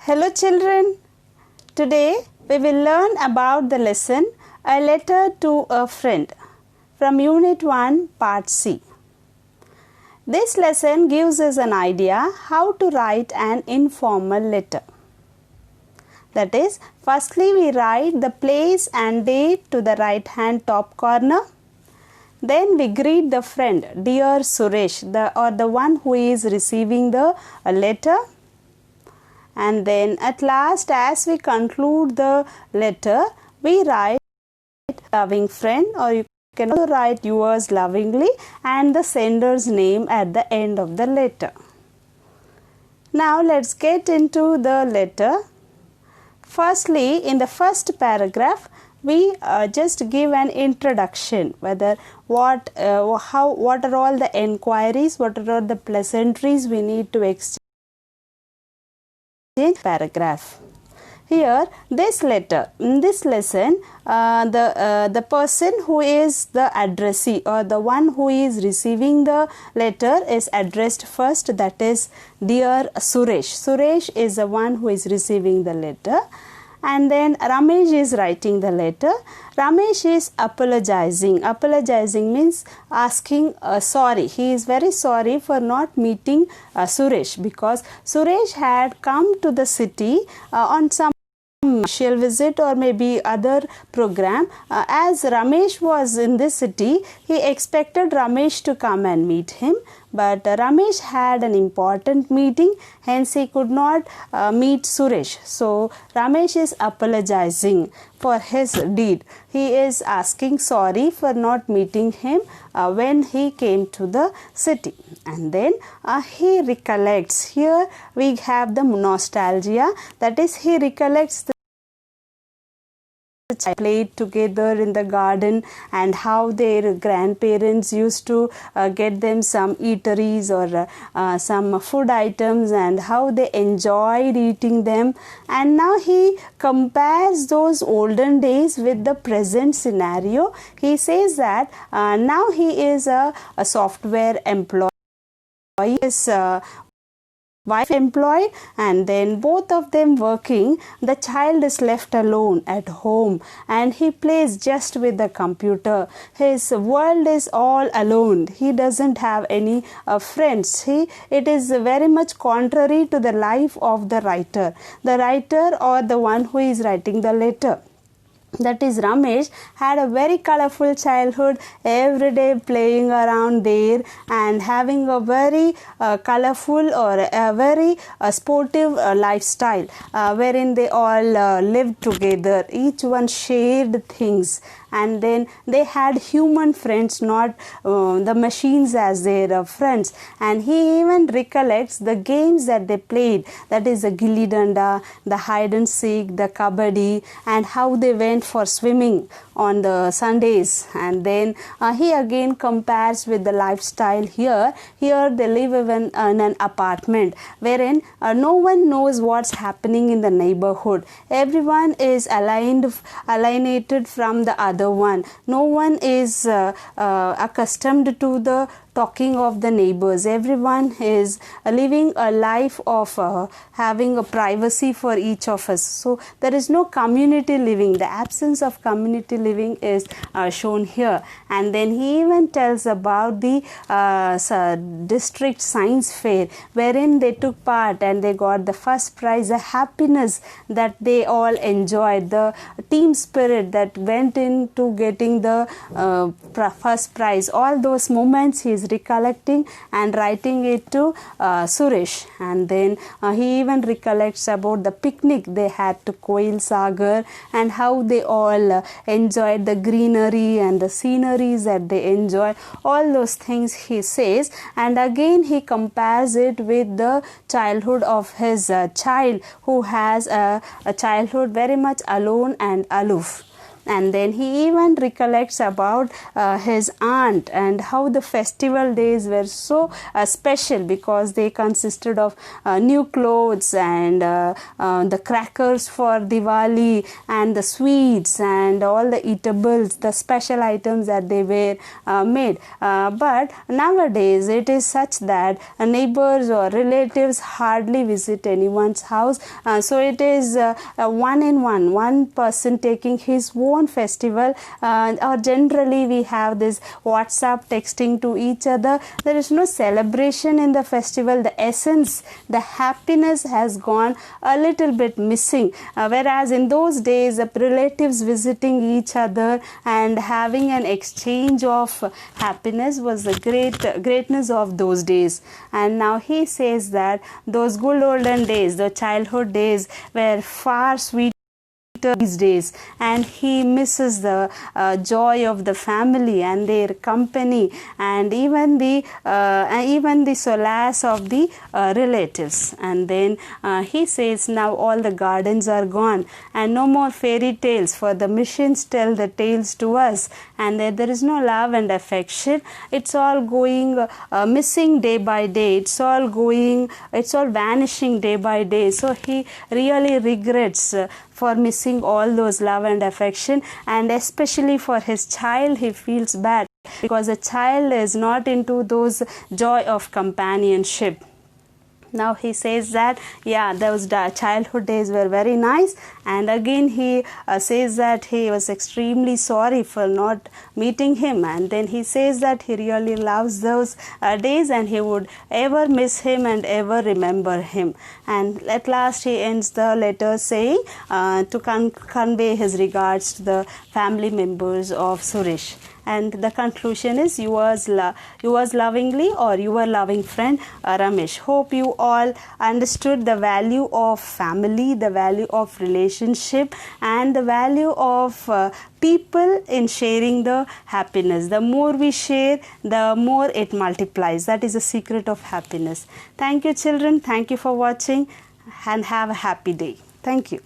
Hello children, today we will learn about the lesson A Letter to a Friend from Unit 1 Part C. This lesson gives us an idea how to write an informal letter. That is, firstly we write the place and date to the right hand top corner. Then we greet the friend, Dear Suresh, the one who is receiving the letter. And then at last, as we conclude the letter, we write loving friend, or you can also write yours lovingly and the sender's name at the end of the letter. Now let's get into the letter. Firstly, in the first paragraph, we just give an introduction, what are all the enquiries, what are all the pleasantries we need to exchange. Paragraph. Here, in this lesson, the person who is the addressee or the one who is receiving the letter is addressed first, that is Dear Suresh. Suresh is the one who is receiving the letter. And then Ramesh is writing the letter. Ramesh is apologizing. Apologizing means asking sorry. He is very sorry for not meeting Suresh, because Suresh had come to the city on some official visit or maybe other program. As Ramesh was in this city, he expected Ramesh to come and meet him. But Ramesh had an important meeting, hence he could not meet Suresh. So Ramesh is apologizing for his deed. He is asking sorry for not meeting him when he came to the city. And then he recollects. Here we have the nostalgia, that is, he recollects the played together in the garden and how their grandparents used to get them some eateries or some food items and how they enjoyed eating them. And now he compares those olden days with the present scenario. He says that now he is a software employee. His wife employed, and then both of them working. The child is left alone at home and he plays just with the computer. His world is all alone. He doesn't have any friends. It is very much contrary to the life of the writer or the one who is writing the letter. That is, Ramesh had a very colorful childhood, every day playing around there and having a very colorful or a very sportive lifestyle wherein they all lived together. Each one shared things, and then they had human friends, not the machines as their friends. And he even recollects the games that they played, that is the gilli danda, the hide and seek, the kabaddi, and how they went for swimming on the Sundays. And then he again compares with the lifestyle here. Here they live in an apartment wherein no one knows what's happening in the neighborhood. Everyone is alienated from the other one. No one is accustomed to the talking of the neighbors. Everyone is living a life of having a privacy for each of us. So there is no community living. The absence of community living is shown here. And then he even tells about the district science fair wherein they took part and they got the first prize, the happiness that they all enjoyed, the team spirit that went into getting the first prize. All those moments he is recollecting and writing it to Suresh. And then he even recollects about the picnic they had to Koil Sagar and how they all enjoyed the greenery and the sceneries that they enjoy. All those things he says, and again he compares it with the childhood of his child, who has a childhood very much alone and aloof. and then he even recollects about his aunt and how the festival days were so special because they consisted of new clothes and the crackers for Diwali and the sweets and all the eatables, the special items that they were made. But nowadays it is such that neighbors or relatives hardly visit anyone's house. So it is one person taking his own festival, or generally we have this WhatsApp texting to each other. There is no celebration in the festival. The essence, the happiness has gone a little bit missing. Whereas in those days, the relatives visiting each other and having an exchange of happiness was the greatness of those days. And now he says that those good olden days, the childhood days, were far sweeter these days, and he misses the joy of the family and their company, and even the solace of the relatives. And then he says, now all the gardens are gone and no more fairy tales, for the machines tell the tales to us, and there is no love and affection. It's all going missing day by day. It's all vanishing day by day. So he really regrets for missing all those love and affection, and especially for his child he feels bad because a child is not into those joy of companionship. Now he says that those childhood days were very nice, and again he says that he was extremely sorry for not meeting him, and then he says that he really loves those days and he would ever miss him and ever remember him. And at last he ends the letter saying to convey his regards to the family members of Suresh. And the conclusion is yours lovingly, or your loving friend Ramesh. Hope you all understood the value of family, the value of relationship, and the value of people in sharing the happiness. The more we share, the more it multiplies. That is the secret of happiness. Thank you, children. Thank you for watching, and have a happy day. Thank you.